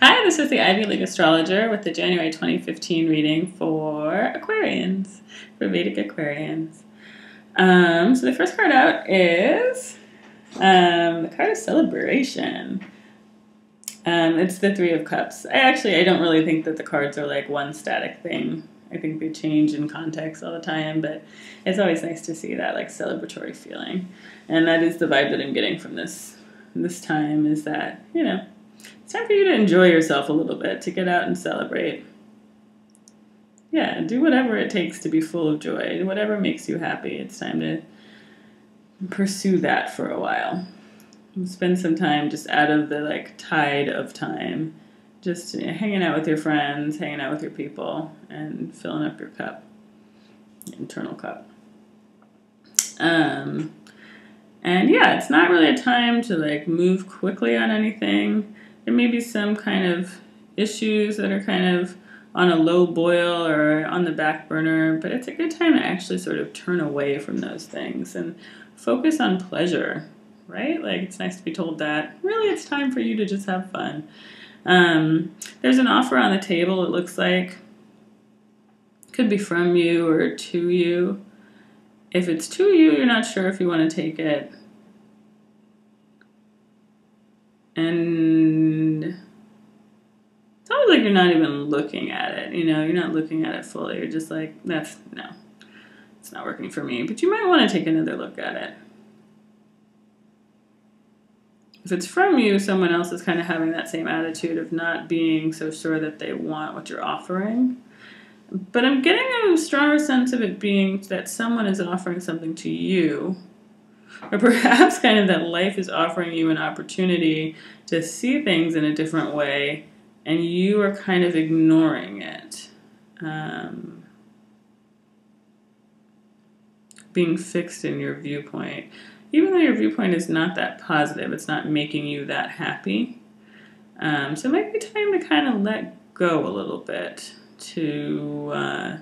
Hi, this is the Ivy League Astrologer with the January 2015 reading for Aquarians, for Vedic Aquarians. So the first card out is the card of celebration. It's the Three of Cups. I don't really think that the cards are like one static thing. I think they change in context all the time, but it's always nice to see that like celebratory feeling. And that is the vibe that I'm getting from this time, is that, it's time for you to enjoy yourself a little bit, to get out and celebrate. Yeah, do whatever it takes to be full of joy. Whatever makes you happy. It's time to pursue that for a while. Spend some time just out of the tide of time, just hanging out with your friends, hanging out with your people, and filling up your cup, internal cup. And yeah, it's not really a time to move quickly on anything. There may be some kind of issues that are kind of on a low boil or on the back burner, but it's a good time to actually sort of turn away from those things and focus on pleasure, right? It's nice to be told that really it's time for you to just have fun. There's an offer on the table, it looks like. Could be from you or to you. If it's to you, you're not sure if you want to take it. And it sounds like you're not even looking at it. You're not looking at it fully. You're just like, no, it's not working for me. But you might want to take another look at it. If it's from you, someone else is kind of having that same attitude of not being so sure that they want what you're offering. But I'm getting a stronger sense of it being that someone is offering something to you, or perhaps kind of that life is offering you an opportunity to see things in a different way, and you are kind of ignoring it. Being fixed in your viewpoint. Even though your viewpoint is not that positive, it's not making you that happy. So it might be time to kind of let go a little bit, to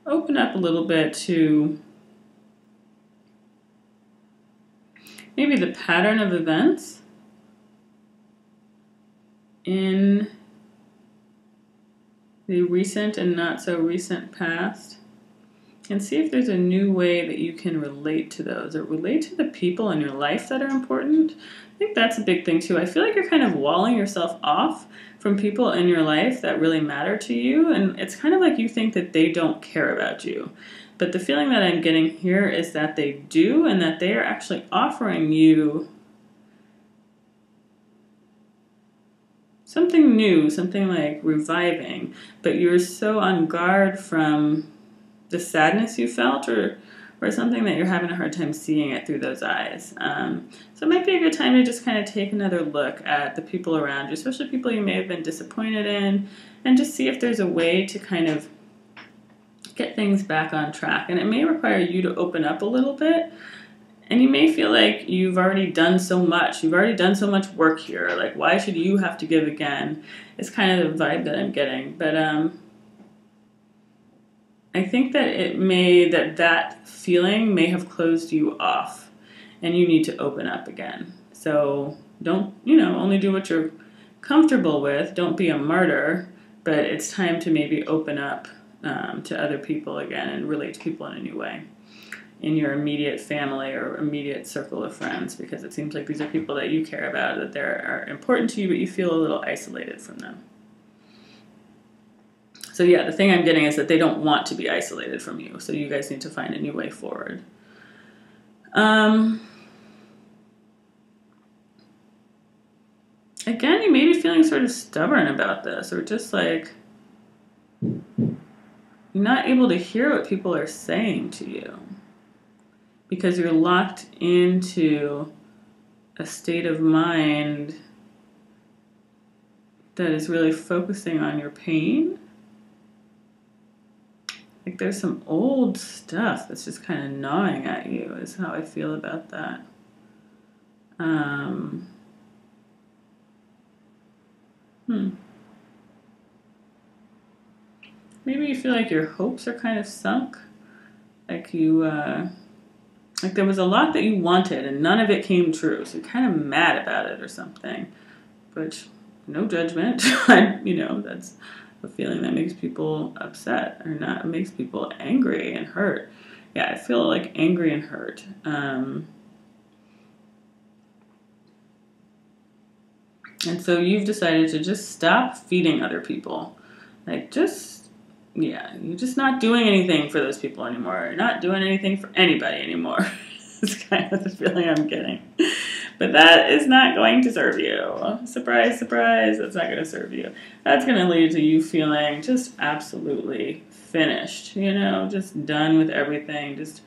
open up a little bit to maybe the pattern of events in the recent and not so recent past, and see if there's a new way that you can relate to those, or relate to the people in your life that are important. I think that's a big thing too. I feel like you're kind of walling yourself off from people in your life that really matter to you, and it's kind of like you think that they don't care about you. But the feeling that I'm getting here is that they do, and that they are actually offering you something new, something like reviving, but you're so on guard from the sadness you felt, or something that you're having a hard time seeing it through those eyes. So it might be a good time to just kind of take another look at the people around you, especially people you may have been disappointed in, and just see if there's a way to kind of get things back on track. And it may require you to open up a little bit, and you may feel like you've already done so much. You've already done so much work here. Like, why should you have to give again? It's kind of the vibe that I'm getting. But I think that that feeling may have closed you off, and you need to open up again. So don't, only do what you're comfortable with. Don't be a martyr, but it's time to maybe open up to other people again and relate to people in a new way in your immediate family or immediate circle of friends, because it seems like these are people that you care about, that they are important to you, but you feel a little isolated from them. So yeah, the thing I'm getting is that they don't want to be isolated from you. So you guys need to find a new way forward. Again, you may be feeling sort of stubborn about this, or just like you're not able to hear what people are saying to you because you're locked into a state of mind that is really focusing on your pain. Like there's some old stuff that's just kind of gnawing at you, is how I feel about that. Maybe you feel like your hopes are kind of sunk. Like like there was a lot that you wanted and none of it came true. So you're kind of mad about it or something. But no judgment. You know, that's a feeling that makes people upset or not, makes people angry and hurt. Yeah, I feel like angry and hurt. And so you've decided to just stop feeding other people. Like, yeah, you're just not doing anything for those people anymore. You're not doing anything for anybody anymore. It's kind of the feeling I'm getting. But that is not going to serve you. Surprise, surprise, that's not going to serve you. That's going to lead to you feeling just absolutely finished, you know, just done with everything, just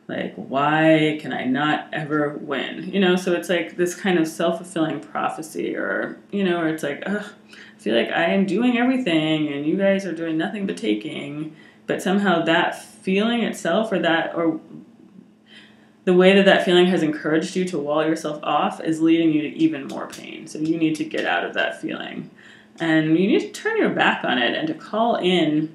like, why can I not ever win? You know, so it's like this kind of self-fulfilling prophecy, or, you know, or it's like, ugh, I feel like I am doing everything and you guys are doing nothing but taking, but somehow that feeling itself, or the way that that feeling has encouraged you to wall yourself off is leading you to even more pain. So you need to get out of that feeling. And you need to turn your back on it and to call in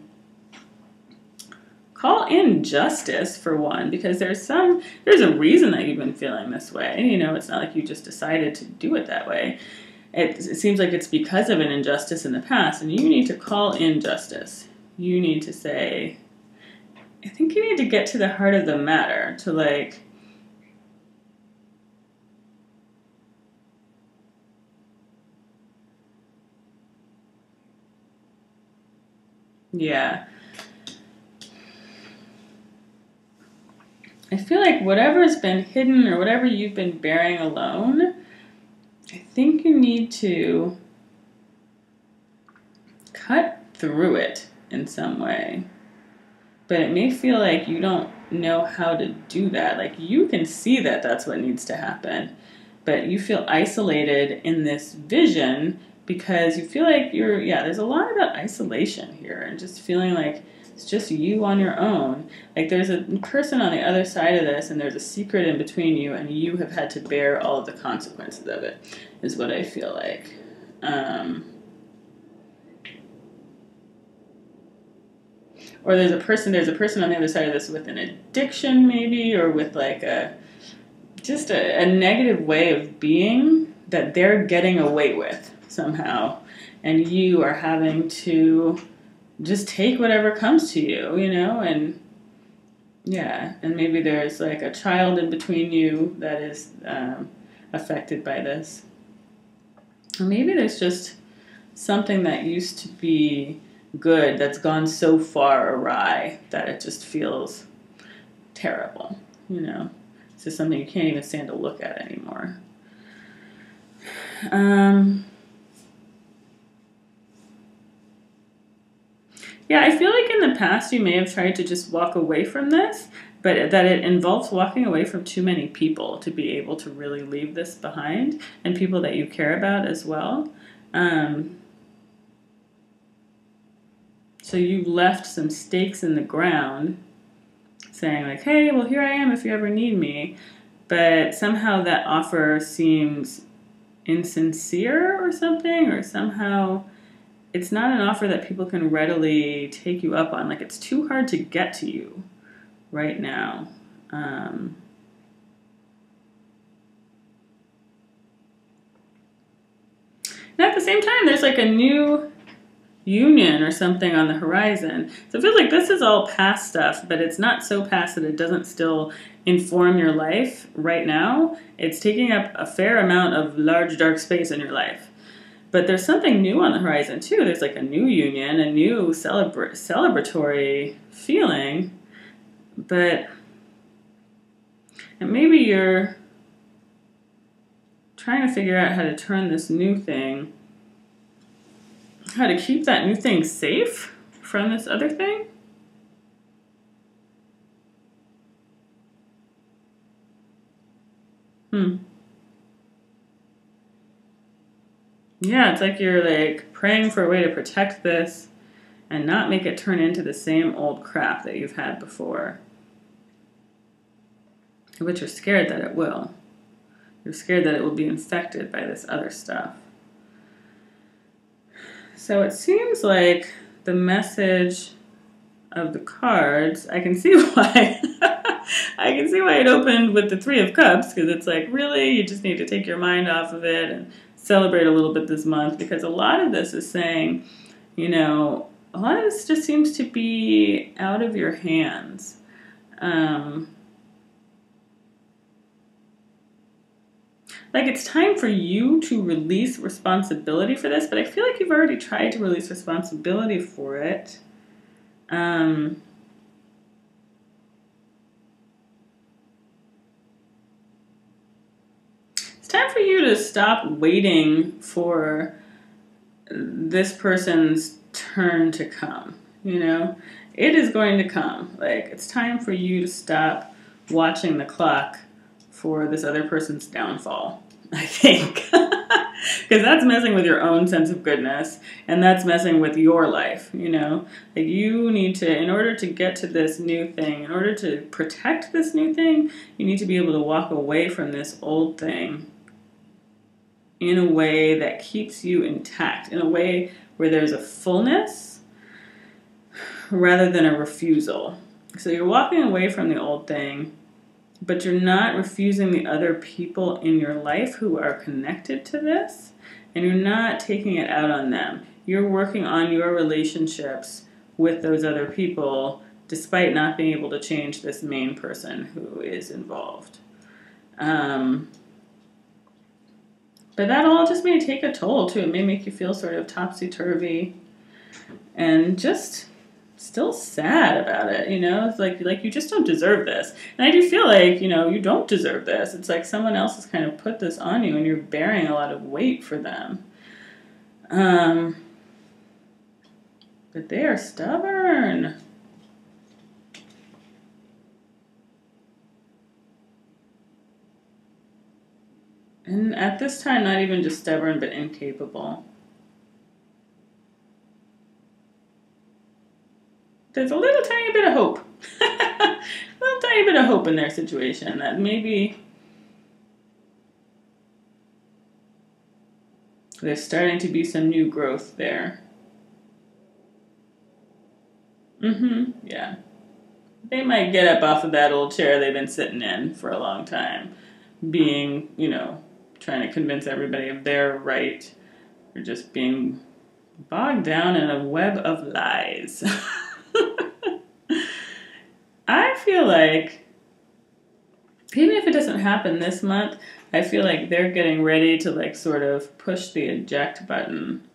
justice, for one, because there's a reason that you've been feeling this way. You know, it's not like you just decided to do it that way. It seems like it's because of an injustice in the past, and you need to call in justice. You need to say, I think you need to get to the heart of the matter, to like, yeah. I feel like whatever's been hidden or whatever you've been bearing alone, I think you need to cut through it in some way. But it may feel like you don't know how to do that. Like, you can see that that's what needs to happen, but you feel isolated in this vision because you feel like there's a lot about isolation here, and just feeling like it's just you on your own. Like, there's a person on the other side of this, and there's a secret in between you, and you have had to bear all of the consequences of it, is what I feel like. Or there's a person on the other side of this with an addiction, maybe, or with like a negative way of being that they're getting away with somehow, and you are having to just take whatever comes to you, you know, and yeah, and maybe there's like a child in between you that is affected by this. Or maybe there's just something that used to be good that's gone so far awry that it just feels terrible, you know. It's just something you can't even stand to look at anymore. Yeah, I feel like in the past you may have tried to just walk away from this, but that it involves walking away from too many people to be able to really leave this behind, and people that you care about as well. So you left some stakes in the ground saying like, hey, well, here I am if you ever need me. But somehow that offer seems insincere or something, or somehow it's not an offer that people can readily take you up on. Like, it's too hard to get to you right now. Now at the same time, there's like a new union or something on the horizon. So it feels like this is all past stuff, but it's not so past that it doesn't still inform your life right now. It's taking up a fair amount of large, dark space in your life. But there's something new on the horizon too. There's like a new union, a new celebratory feeling. And maybe you're trying to figure out how to turn this new thing, how to keep that new thing safe from this other thing. Yeah, it's like you're like praying for a way to protect this and not make it turn into the same old crap that you've had before. But you're scared that it will. You're scared that it will be infected by this other stuff. So it seems like the message of the cards, I can see why I can see why it opened with the Three of Cups, because it's like, really, you just need to take your mind off of it and celebrate a little bit this month, because a lot of this is saying, you know, a lot of this just seems to be out of your hands. Like, it's time for you to release responsibility for this, but I feel like you've already tried to release responsibility for it. It's time for you to stop waiting for this person's turn to come, you know? It is going to come. Like, it's time for you to stop watching the clock for this other person's downfall, I think. Because that's messing with your own sense of goodness, and that's messing with your life, you know? Like, you need to, in order to get to this new thing, in order to protect this new thing, you need to be able to walk away from this old thing in a way that keeps you intact, in a way where there's a fullness rather than a refusal. So you're walking away from the old thing, but you're not refusing the other people in your life who are connected to this, and you're not taking it out on them. You're working on your relationships with those other people despite not being able to change this main person who is involved. But that all just may take a toll too. It may make you feel sort of topsy-turvy and just still sad about it, you know? It's like you just don't deserve this. And I do feel like, you know, you don't deserve this. It's like someone else has kind of put this on you and you're bearing a lot of weight for them. But they are stubborn. And at this time, not even just stubborn, but incapable. There's a little tiny bit of hope. A little tiny bit of hope in their situation that maybe there's starting to be some new growth there. Yeah. They might get up off of that old chair they've been sitting in for a long time, being, you know, trying to convince everybody of their right, or just being bogged down in a web of lies. I feel like, even if it doesn't happen this month, I feel like they're getting ready to like sort of push the eject button,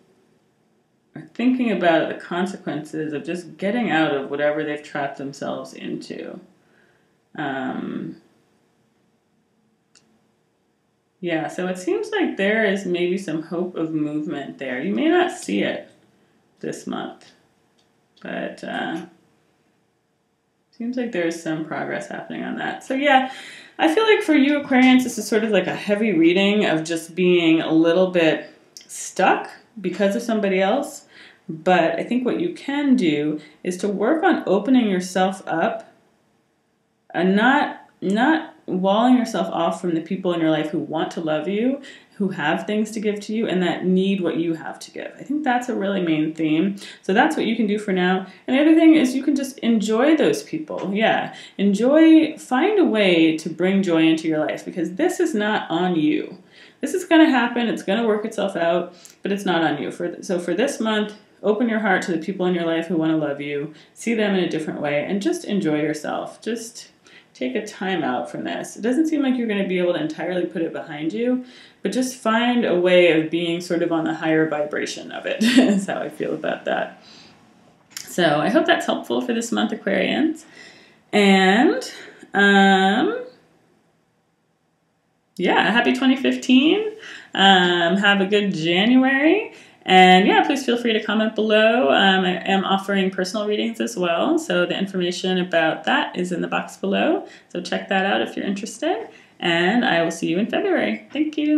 or thinking about the consequences of just getting out of whatever they've trapped themselves into. Yeah, so it seems like there is maybe some hope of movement there. You may not see it this month, but seems like there's some progress happening on that. So yeah, I feel like for you Aquarians, this is sort of like a heavy reading of just being a little bit stuck because of somebody else. But I think what you can do is to work on opening yourself up and not walling yourself off from the people in your life who want to love you, who have things to give to you, and that need what you have to give. I think that's a really main theme. So that's what you can do for now. And the other thing is you can just enjoy those people. Yeah, enjoy, find a way to bring joy into your life, because this is not on you. This is going to happen. It's going to work itself out, but it's not on you. So for this month, open your heart to the people in your life who want to love you, see them in a different way, and just enjoy yourself. Just take a time out from this. It doesn't seem like you're going to be able to entirely put it behind you, but just find a way of being sort of on the higher vibration of it, is how I feel about that. So I hope that's helpful for this month, Aquarians. And yeah, happy 2015. Have a good January. And yeah, please feel free to comment below. I am offering personal readings as well, so the information about that is in the box below. So check that out if you're interested. And I will see you in February. Thank you.